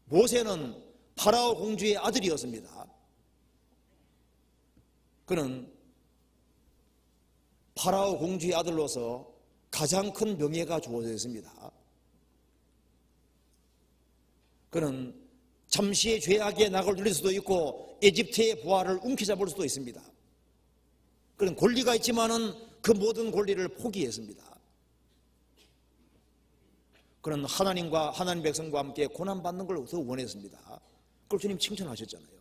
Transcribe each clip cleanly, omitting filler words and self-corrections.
모세는 파라오 공주의 아들이었습니다. 그는 파라오 공주의 아들로서 가장 큰 명예가 주어져 있습니다. 그는 잠시의 죄악의 낙을 누릴 수도 있고 에집트의 부하를 움켜잡을 수도 있습니다. 그는 권리가 있지만은 그 모든 권리를 포기했습니다. 그는 하나님과 하나님 백성과 함께 고난받는 걸 더 원했습니다. 그걸 주님 칭찬하셨잖아요.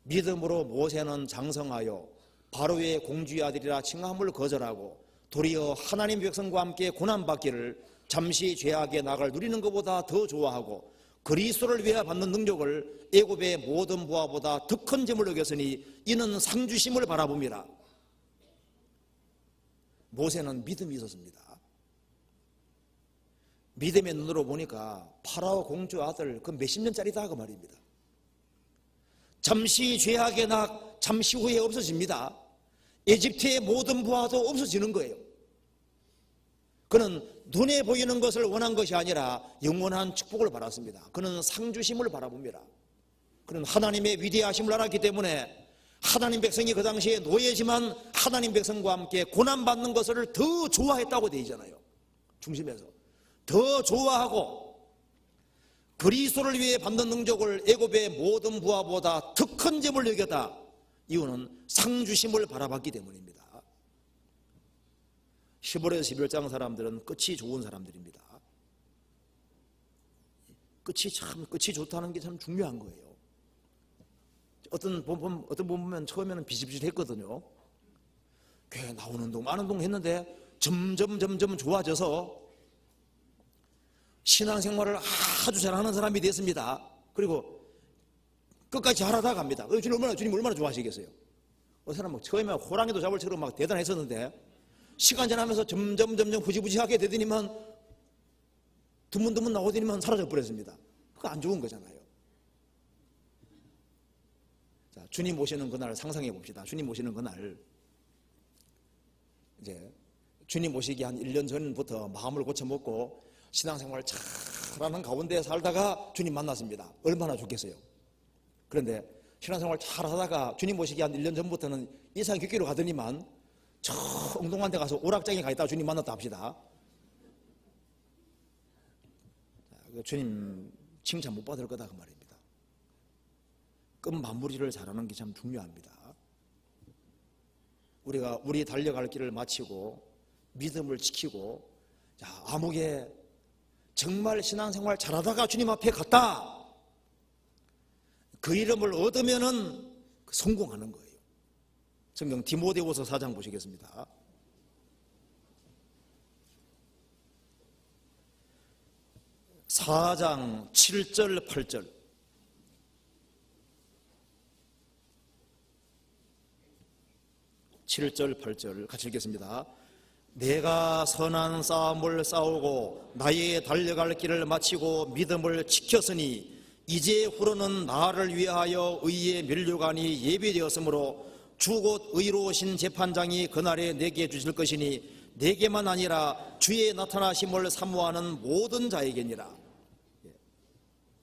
믿음으로 모세는 장성하여 바로의 공주의 아들이라 칭함을 거절하고 도리어 하나님 백성과 함께 고난받기를 잠시 죄악의 낙을 누리는 것보다 더 좋아하고 그리스도를 위하여 받는 능력을 애굽의 모든 부하보다 더 큰 점을 여겼으니 이는 상주심을 바라봅니다. 모세는 믿음이 있었습니다. 믿음의 눈으로 보니까 파라오 공주 아들 그 몇십 년짜리다 그 말입니다. 잠시 죄악의 낙 잠시 후에 없어집니다. 에집트의 모든 부하도 없어지는 거예요. 그는 눈에 보이는 것을 원한 것이 아니라 영원한 축복을 바랐습니다. 그는 상주심을 바라봅니다. 그는 하나님의 위대하심을 알았기 때문에 하나님 백성이 그 당시에 노예지만 하나님 백성과 함께 고난받는 것을 더 좋아했다고 되어 있잖아요. 중심에서 더 좋아하고 그리스도를 위해 받는 능력을 애굽의 모든 부하보다 더 큰 점을 여겼다. 이유는 상주심을 바라봤기 때문입니다. 10월에서 11장 사람들은 끝이 좋은 사람들입니다. 끝이 좋다는 게 참 중요한 거예요. 어떤 분 보면 처음에는 비실비실했거든요. 교회 나오는 동 많은 동 했는데 점점 좋아져서 신앙생활을 아주 잘하는 사람이 됐습니다. 그리고 끝까지 잘하다 갑니다. 주님 얼마나 좋아하시겠어요? 어떤 사람 처음에 호랑이도 잡을 처럼 막 대단했었는데 시간 지나면서 점점 부지부지하게 되더니만 드문드문 나오더니만 사라져 버렸습니다. 그거 안 좋은 거잖아요. 자, 주님 오시는 그날 상상해 봅시다. 주님 오시는 그날 이제 주님 오시기 한 1년 전부터 마음을 고쳐먹고 신앙생활 잘하는 가운데 살다가 주님 만났습니다. 얼마나 좋겠어요. 그런데 신앙생활 잘하다가 주님 오시기 한 1년 전부터는 이상교회로 가더니만 저 엉뚱한 데 가서 오락장에 가 있다가 주님 만났다 합시다. 주님 칭찬 못 받을 거다 그 말입니다. 끝 마무리를 잘하는 게 참 중요합니다. 우리가 우리 달려갈 길을 마치고 믿음을 지키고 아무개 정말 신앙생활 잘하다가 주님 앞에 갔다. 그 이름을 얻으면은 성공하는 거예요. 성경 디모데후서 4장 보시겠습니다. (4장) 7절 8절. 7절 8절 같이 읽겠습니다. 내가 선한 싸움을 싸우고 나의 달려갈 길을 마치고 믿음을 지켰으니 이제 후로는 나를 위하여 의의 면류관이 예비되었으므로 주 곧 의로우신 재판장이 그날에 내게 주실 것이니 내게만 아니라 주의 나타나심을 사모하는 모든 자에게니라.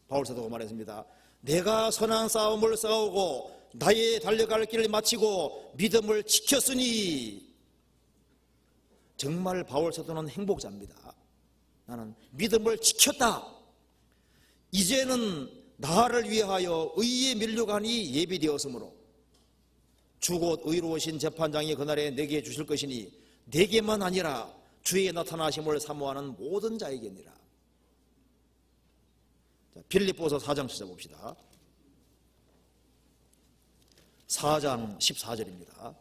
바울 사도가 말했습니다. 내가 선한 싸움을 싸우고 나의 달려갈 길을 마치고 믿음을 지켰으니. 정말 바울 사도는 행복자입니다. 나는 믿음을 지켰다. 이제는 나를 위하여 의의 면류관이 예비되었으므로 주 곧 의로우신 재판장이 그날에 내게 주실 것이니 내게만 아니라 주의 나타나심을 사모하는 모든 자에게니라. 빌립보서 4장 찾아봅시다. 4장 14절입니다.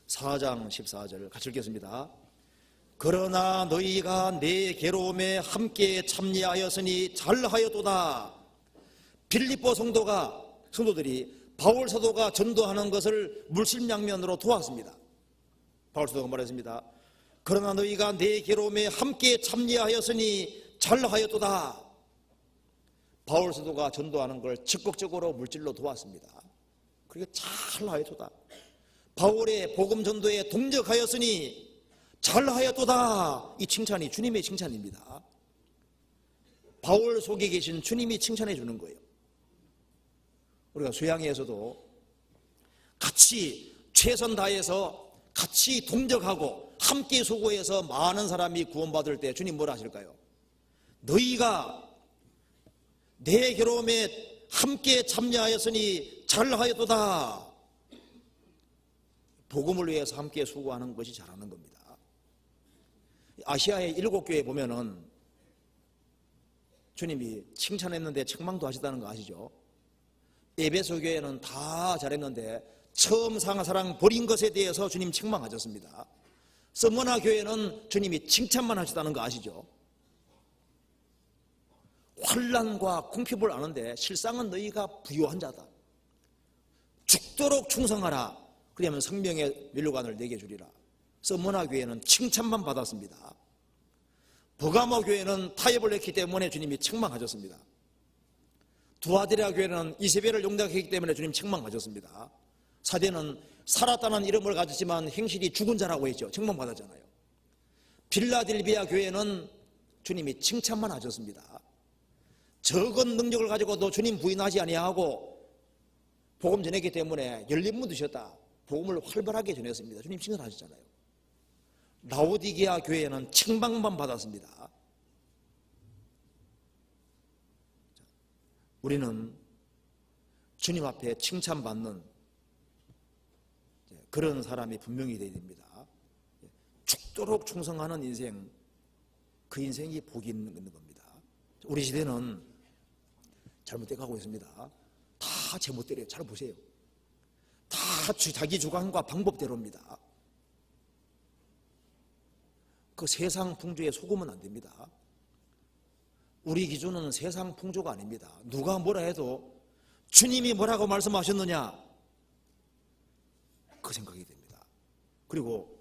4장 14절 같이 읽겠습니다. 그러나 너희가 내 괴로움에 함께 참여하였으니 잘하였도다. 빌립보 성도들이 바울 사도가 전도하는 것을 물심양면으로 도왔습니다. 바울 사도가 말했습니다. 그러나 너희가 내 괴로움에 함께 참여하였으니 잘하였도다. 바울 사도가 전도하는 걸 적극적으로 물질로 도왔습니다. 그리고 잘하였도다. 바울의 복음 전도에 동력하였으니 잘하였도다. 이 칭찬이 주님의 칭찬입니다. 바울 속에 계신 주님이 칭찬해 주는 거예요. 우리가 수양회에서도 같이 최선 다해서 같이 동력하고 함께 수고해서 많은 사람이 구원받을 때 주님 뭐라 하실까요? 너희가 내 괴로움에 함께 참여하였으니 잘하였도다. 복음을 위해서 함께 수고하는 것이 잘하는 겁니다. 아시아의 7교회 보면은 주님이 칭찬했는데 책망도 하시다는 거 아시죠? 에베소 교회는 다 잘했는데 처음 사랑 버린 것에 대해서 주님 책망하셨습니다. 서머나 교회는 주님이 칭찬만 하시다는 거 아시죠? 환난과 궁핍을 아는데 실상은 너희가 부요한 자다. 죽도록 충성하라. 그러면 생명의 면류관을 내게 주리라. 서머나 교회는 칭찬만 받았습니다. 버가모 교회는 타협을 했기 때문에 주님이 책망하셨습니다. 두아디라 교회는 이세벨을 용납했기 때문에 주님 책망하셨습니다. 사대는 살았다는 이름을 가졌지만 행실이 죽은 자라고 했죠. 책망받았잖아요. 빌라델비아 교회는 주님이 칭찬만 하셨습니다. 적은 능력을 가지고도 주님 부인하지 아니하고 복음 전했기 때문에 열린 문 드셨다. 복음을 활발하게 전했습니다. 주님 칭찬하셨잖아요. 라오디게아 교회는 책망만 받았습니다. 우리는 주님 앞에 칭찬받는 그런 사람이 분명히 되어야 됩니다. 죽도록 충성하는 인생, 그 인생이 복이 있는 겁니다. 우리 시대는 잘못돼 가고 있습니다. 다 제멋대로예요. 잘 보세요. 다 자기 주관과 방법대로입니다. 그 세상 풍조에 속으면 안 됩니다. 우리 기준은 세상 풍조가 아닙니다. 누가 뭐라 해도 주님이 뭐라고 말씀하셨느냐, 그 생각이 됩니다. 그리고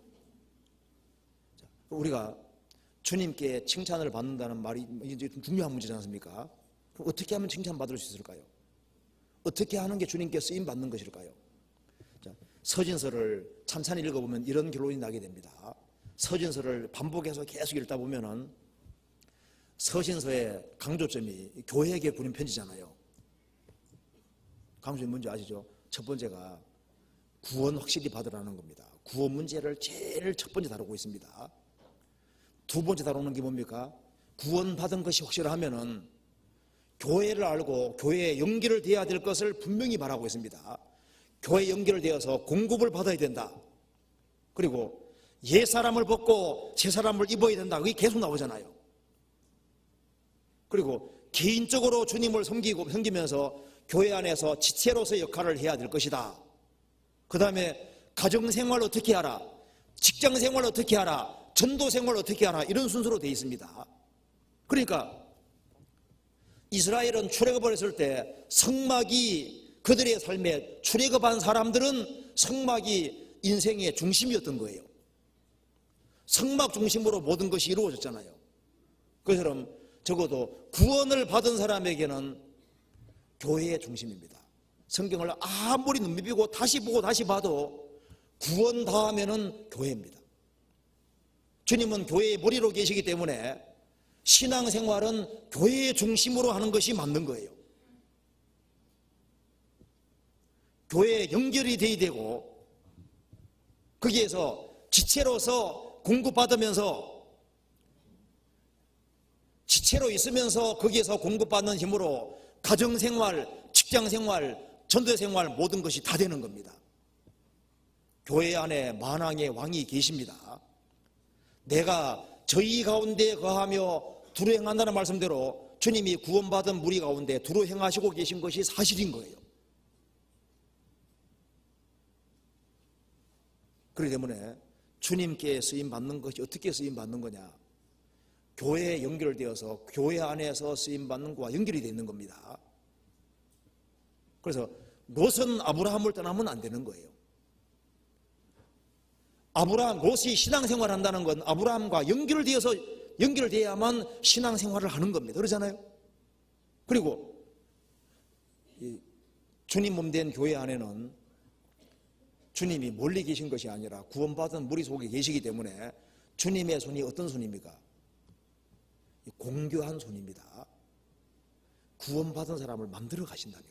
우리가 주님께 칭찬을 받는다는 말이 이제 중요한 문제지 않습니까? 그럼 어떻게 하면 칭찬받을 수 있을까요? 어떻게 하는 게 주님께 쓰임 받는 것일까요? 서신서를 찬찬히 읽어보면 이런 결론이 나게 됩니다. 서신서를 반복해서 계속 읽다 보면은 서신서의 강조점이 교회에게 보낸 편지잖아요. 강조점이 뭔지 아시죠? 첫 번째가 구원 확실히 받으라는 겁니다. 구원 문제를 제일 첫 번째 다루고 있습니다. 두 번째 다루는 게 뭡니까? 구원 받은 것이 확실하면은 교회를 알고 교회에 연결을 돼야 될 것을 분명히 말하고 있습니다. 교회에 연결되어서 공급을 받아야 된다. 그리고 옛 사람을 벗고 새 사람을 입어야 된다. 그게 계속 나오잖아요. 그리고 개인적으로 주님을 섬기면서 교회 안에서 지체로서의 역할을 해야 될 것이다. 그 다음에 가정생활 어떻게 하라, 직장생활 어떻게 하라, 전도생활 어떻게 하라, 이런 순서로 되어 있습니다. 그러니까 이스라엘은 출애굽을 했을 때 성막이 그들의 삶에 출애굽한 사람들은 성막이 인생의 중심이었던 거예요. 성막 중심으로 모든 것이 이루어졌잖아요. 그처럼 적어도 구원을 받은 사람에게는 교회의 중심입니다. 성경을 아무리 눈비비고 다시 보고 다시 봐도 구원 다음에는 교회입니다. 주님은 교회의 머리로 계시기 때문에 신앙생활은 교회의 중심으로 하는 것이 맞는 거예요. 교회에 연결이 돼야 되고 거기에서 지체로서 공급받으면서 지체로 있으면서 거기에서 공급받는 힘으로 가정생활, 직장생활, 전도생활 모든 것이 다 되는 겁니다. 교회 안에 만왕의 왕이 계십니다. 내가 저희 가운데 거하며 두루 행한다는 말씀대로 주님이 구원받은 무리 가운데 두루 행하시고 계신 것이 사실인 거예요. 그렇기 때문에 주님께 쓰임받는 것이 어떻게 쓰임받는 거냐, 교회에 연결되어서 교회 안에서 쓰임받는 것과 연결이 되어 있는 겁니다. 그래서 롯은 아브라함을 떠나면 안 되는 거예요. 롯이 신앙생활을 한다는 건 아브라함과 연결되어야만 신앙생활을 하는 겁니다. 그러잖아요. 그리고 주님 몸된 교회 안에는 주님이 멀리 계신 것이 아니라 구원받은 무리 속에 계시기 때문에 주님의 손이 어떤 손입니까? 공교한 손입니다. 구원받은 사람을 만들어 가신다니까요.